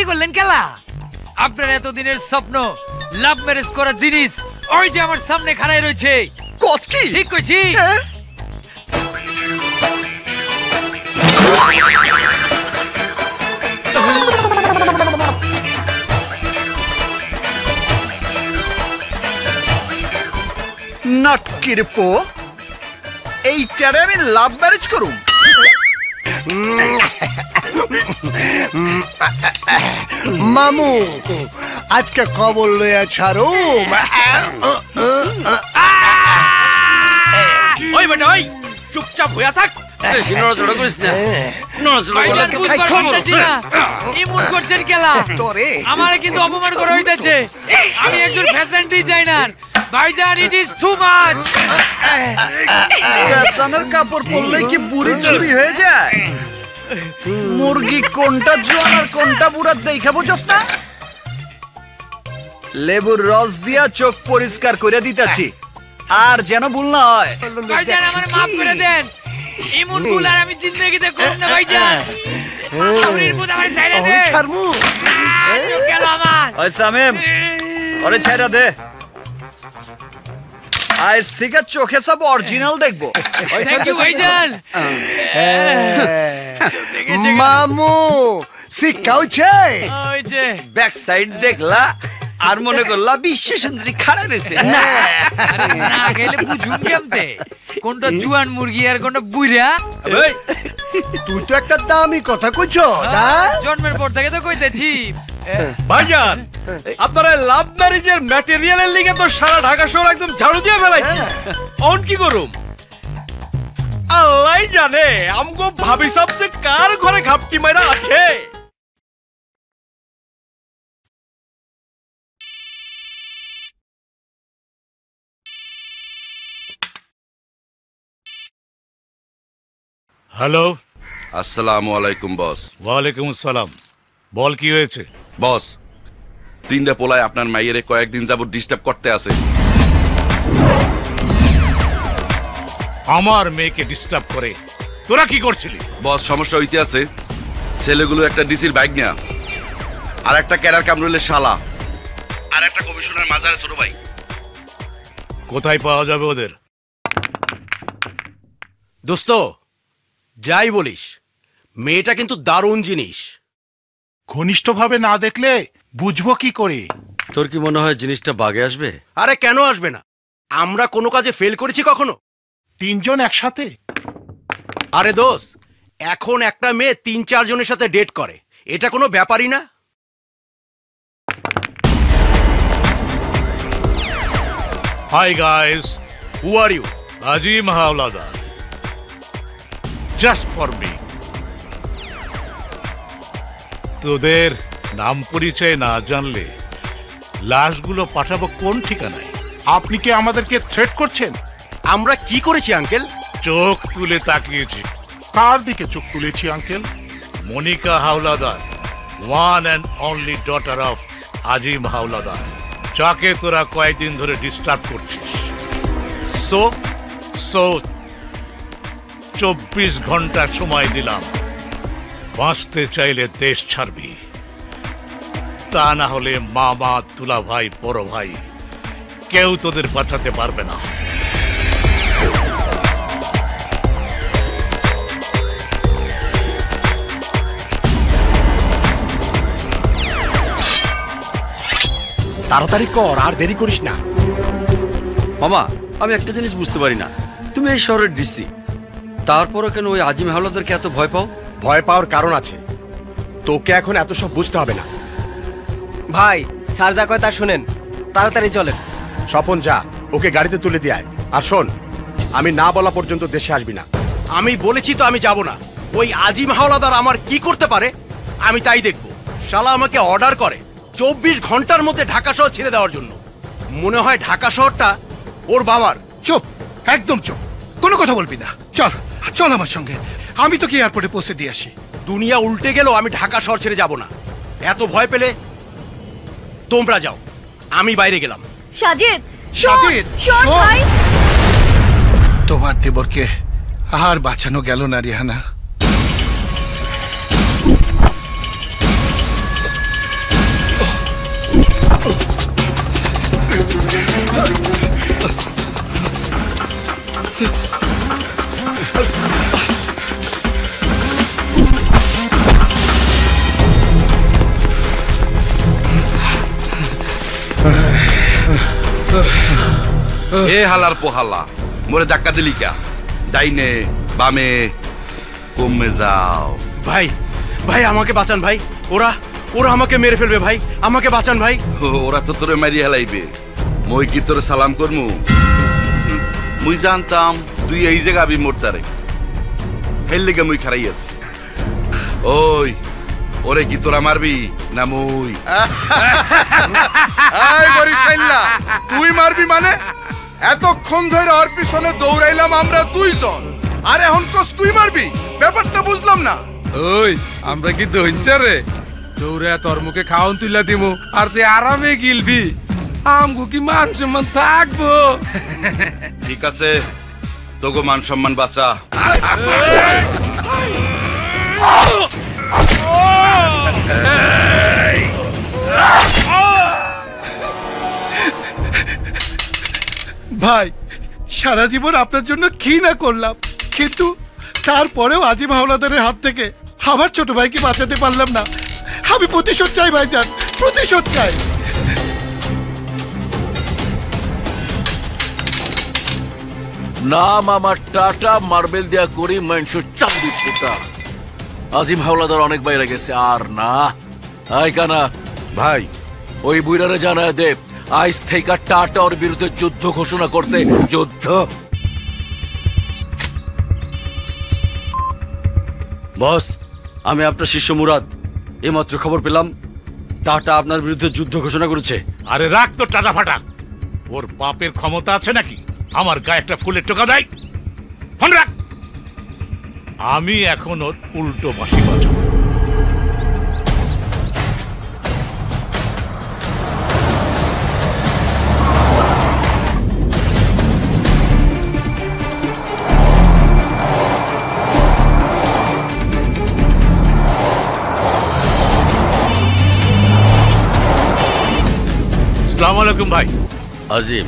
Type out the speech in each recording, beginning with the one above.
করলেন কেলা? আপনার এতদিনের স্বপ্ন লাভ ম্যারেজ করার জিনিস ওই যে আমার সামনে খাড়াই রয়েছে। কচকি ঠিক কইছি? নাটকির পো এইটারে আমি লাভ ম্যারেজ করুম? মামু আজকে খবর লইয়া ছাড়ুম। ওই বেটা ওই চুপচাপ হইয়া থাক, নড়াচড়া করিস না। ভাইজান বুঝবার পারতেছি না এমন করছেন কেলা? তোরে আমারে কিন্তু অপমান করা হইতাছে। আমি একজন ফ্যাশন ডিজাইনার ভাইজান, ইট ইজ টু মাচ। ফ্যাশনের কাপড় পরলে কি বুড়ি চুরি হয়ে যায়? মুরগি কোনটা জোয়ান আর কোনটা বুড়া দেখা বুঝছ না? লেবুর রস দিয়া চোখ পরিষ্কার করে দিতেছি, আর যেন ভুল না হয়। ভাইজান আমারে মাফ করে দেন, এমন ভুল আর আমি জিন্দেগিতে করব না ভাইজান। আউরির বুদ আমারে ছাইরা দে। ছাড়মু চোখ গেল আমার। ওই সামিম ওরে ছাইরা দে, আজ থেকে চোখে সব অরিজিনাল দেখবো। থ্যাংক ইউ ভাইজান। মামু শিখাউছে ওই যে ব্যাক সাইড দেখলা আর মনে করলা বিশ্ব সুন্দরী খাড়া রয়েছে। আরে না গেলে বুঝুন কেমতে কোনটা জুয়ান মুরগি আর কোনটা বুইরা? তুই তো একটা দামি কথা কইছ না? জন্মের পর থেকে তো কইতেছি। ভাইজান আপনারা লাভ ম্যারেজের ম্যাটেরিয়ালের লিগে তো সারা ঢাকা শহর একদম ঝাড়ু দিয়ে ফেলাইছি। অন কি করুম আল্লাহ জানে। আমগো ভাবি সব যে কার ঘরে ঘাপটি মাইরা আছে। হ্যালো, আসসালামু আলাইকুম বস। ওয়ালাইকুম আসসালাম। বল কি হয়েছে? বস, তিনটা পোলায় আপনার মাইয়েরে কয়েকদিন যাবত ডিস্টার্ব করতে আছে। আমার মেয়েকে ডিস্টার্ব করে তোরা কি করছিলি? বস, সমস্যা হইতে আছে, ছেলেগুলো একটা ডিসির বাইক নেয়া, আর একটা ক্যাডার কামরুলের শালা, আর একটা কমিশনার মাজারে ছোট ভাই। কোথায় পাওয়া যাবে ওদের? দোস্ত যাই বলিস, মেয়েটা কিন্তু দারুণ জিনিস। ঘনিষ্ঠভাবে না দেখলে বুঝবো কি করে? তোর কি মনে হয় জিনিসটা বাগে আসবে? আরে কেন আসবে না? আমরা কোনো কাজে ফেল করেছি কখনো? তিনজন একসাথে? আরে দোষ, এখন একটা মেয়ে ৩-৪ জনের সাথে ডেট করে, এটা কোনো ব্যাপারই না। Hi guys, who are you? Azim Howlader, just for me. তোদের নাম পরিচয় না জানলে লাশগুলো পাঠাবো কোন ঠিকানায়? আপনি কি আমাদেরকে থ্রেট করছেন? আমরা কি করেছি আঙ্কেল? চোখ তুলে তাকিয়েছি। কার দিকে চোখ তুলেছি uncle? Monika Hawladar, one and only daughter of Azim Hawladar, যাকে তোরা কয়েকদিন ধরে ডিস্টার্ব করছিস। সো 24 ঘন্টা সময় দিলাম, বাঁচতে চাইলে দেশ ছাড়বি, তা না হলে মামা, তুলা ভাই, বড় ভাই কেউ তোদের বাঁচাতে পারবে না। তাড়াতাড়ি কর, আর দেরি করিস না। মামা, আমি একটা জিনিস বুঝতে পারি না, তুমি এই শহরের ডিসি, তারপরও কেন ওই আজিম হাওলাদারকে এত ভয় পাও? ভয় পাওয়ার কারণ আছে, তোকে এখন এত সব বুঝতে হবে না। ভাই স্যার যা কয় তা শুনেন, তাড়াতাড়ি চলেন। স্বপন যা, ওকে গাড়িতে তুলে দিয়ে আয়। আর শোন, আমি না বলা পর্যন্ত দেশে আসবি না। আমি বলেছি তো আমি যাব না। ওই আজিম হাওলাদার আমার কি করতে পারে আমি তাই দেখব। শালা আমাকে অর্ডার করে 24 ঘন্টার মধ্যে ঢাকা শহর ছেড়ে দেওয়ার জন্য। মনে হয় ঢাকা শহরটা ওর বাবার। চুপ, একদম চুপ, কোনো কথা বলবি না। চল চল আমার সঙ্গে, আমি তোকে এয়ারপোর্টে পৌঁছে দিয়ে আসি। দুনিয়া উল্টে গেলেও আমি ঢাকা শহর ছেড়ে যাব না। এত ভয় পেলে তোমরা যাও, আমি বাইরে গেলাম। সাজিদ, সাজিদ, শোন শোন। ভাই। তোমার দেবরকে আর বাঁচানো গেল না রিহানা। এ হালার পোহালা মোরে ধাক্কা দিলি কা? ডাইনে বামে কমে যাও। ভাই ভাই আমাকে বাঁচান ভাই, ওরা ওরা আমাকে মেরে ফেলবে ভাই, আমাকে বাঁচান ভাই। ওরা তো তোরে মারি হেলাইবে, মই কি তোরে সালাম করমু? মুই জানতাম তুই এই জায়গা আবি মোরতারে, হেল লেগে মুই খারাই আছি। ওই ওরে কি তোরা মারবি না মুই? এই বরিশাইল্লা, তুই মারবি মানে? এতক্ষণ ধরে ওর পিছনে দৌড়াইলাম আমরা দুইজন, আর এখন কস তুই মারবি? ব্যাপারটা বুঝলাম না। ওই আমরা কি দইনচারে দৌড়ে তোর মুখে খাওন তুইলা দিমু আর তুই আরামে গিলবি? আমগো কি মান সম্মান থাকবো? ঠিক আছে, তোগো মান সম্মান বাঁচা। ভাই সারা জীবন আপনার জন্য কি না করলাম, কিন্তু তারপরেও আজিম হাওলাদারের হাত থেকে আমার ছোট ভাইকে বাঁচাতে পারলাম না। আমি প্রতিশোধ চাই ভাইজান, প্রতিশোধ চাই। নাম আমার টাটা, মার্বেল দিয়া করি মানুষ চাঁদি ফুটা। আজিম হাওলাদার অনেক বাইরে গেছে, আর না। আই কানা ভাই ওই বুইরারে জানায় দে আইস থেকে টাটা ওর বিরুদ্ধে যুদ্ধ ঘোষণা করছে, যুদ্ধ। বস, আমি আপনার শিষ্য মুরাদ, এইমাত্র খবর পেলাম টাটা আপনার বিরুদ্ধে যুদ্ধ ঘোষণা করেছে। আরে রাখ তো টাটা ফাটা, ওর বাপের ক্ষমতা আছে নাকি আমার গায়ে একটা ফুলের টোকা দেয়? ফোন রাখ, আমি এখন ওর উল্টো বাঁশি বাজাবো। আসসালামু আলাইকুম ভাই। আজিম,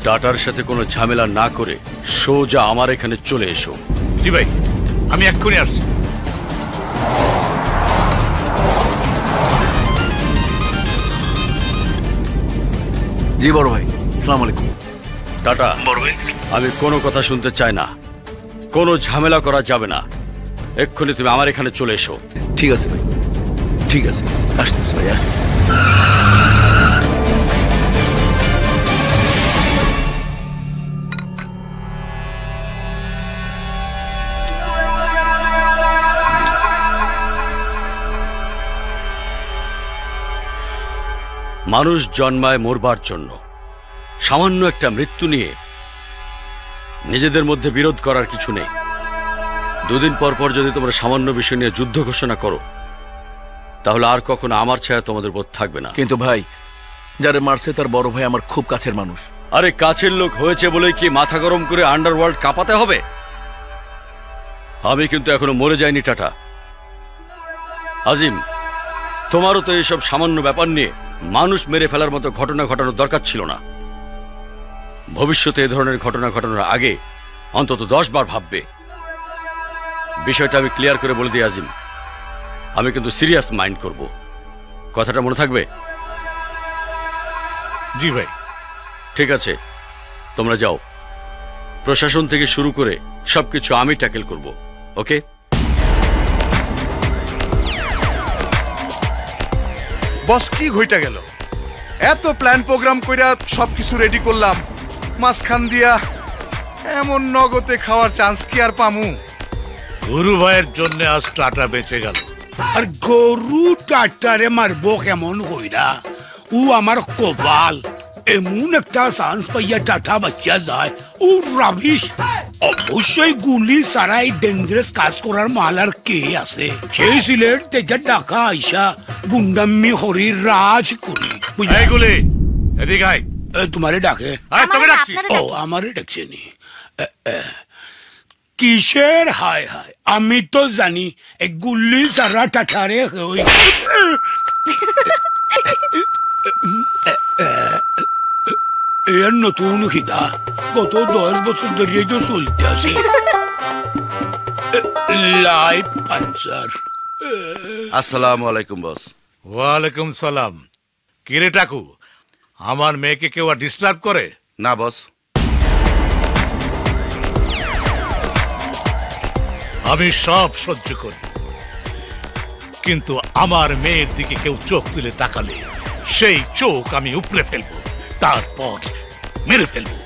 টাটার সাথে কোনো ঝামেলা না করে সোজা আমার এখানে চলে এসো। জি ভাই, আমি এক্ষুনি আসছি। জি বড় ভাই, আসসালামু আলাইকুম। টাটা, আমি কোনো কথা শুনতে চাই না, কোনো ঝামেলা করা যাবে না। এক্ষুনি তুমি আমার এখানে চলে এসো। ঠিক আছে ভাই, ঠিক আছে, আসতেছি ভাই, আসতেছি। মানুষ জন্মায় মরবার জন্য, সামান্য একটা মৃত্যু নিয়ে নিজেদের মধ্যে বিরোধ করার কিছু নেই। দুদিন পর পর যদি তোমরা সামান্য বিষয় নিয়ে যুদ্ধ ঘোষণা করো, তাহলে আর কখনো আমার ছায়া তোমাদের বোধ থাকবে না। কিন্তু ভাই, যারে মারছে তার বড় ভাই আমার খুব কাছের মানুষ। আরে কাছের লোক হয়েছে বলেই কি মাথা গরম করে আন্ডারওয়ার্ল্ড কাঁপাতে হবে? আমি কিন্তু এখনো মরে যাইনি টাটা। আজিম, তোমারও তো এইসব সামান্য ব্যাপার নিয়ে মানুষ মেরে ফেলার মতো ঘটনা ঘটানোর দরকার ছিল না। ভবিষ্যতে এ ধরনের ঘটনা ঘটানোর আগে অন্তত 10 বার ভাববে। বিষয়টা আমি ক্লিয়ার করে বলে দিই আজিম, আমি কিন্তু সিরিয়াস মাইন্ড করব। কথাটা মনে থাকবে? জি ভাই। ঠিক আছে, তোমরা যাও। প্রশাসন থেকে শুরু করে সবকিছু আমি ট্যাকেল করব। ওকে? বস, কি ঘইটা গেল? এত প্ল্যান প্রোগ্রাম কইরা সবকিছু রেডি করলাম, মাঝখান দিয়া এমন নগদে খাওয়ার চান্স কি আর পামু? গুরু ভাইয়ের জন্য আজ টাটা বেঁচে গেল। আর গরু টাটারে মারবো কেমন কইরা? ও আমার কপাল, এমন একটা চান্স পাইয়া টাটা বাচ্চা যায়। ও রাবিশ। অবশ্যই গুলি সারাই ডেঞ্জারাস কাজ করার মাল আর কে আছে? সেই সিলেট থেকে ঢাকা আইসা গুন্ডামি হরির রাজ করি। গুলি এদিকে আয়। তোমারে ডাকে? তোকে ডাকছি। ও, আমারে ডাকছে নি? কিসের হায় হায়? আমি তো জানি এক গুল্লি সারা টাটারে হই। এর নতুন খিতা গত 10 বছর ধরে তো চলতে আছে। Live answer. আসসালামু আলাইকুম বস। ওয়ালাইকুম সালাম। কিরে টাকু, আমার মেয়েকে কেউ আর ডিস্টার্ব করে? না বস। আমি সব সহ্য করি, কিন্তু আমার মেয়ের দিকে কেউ চোখ তুলে তাকালে সেই চোখ আমি উপড়ে ফেলবো, তারপর মেরে ফেলবো।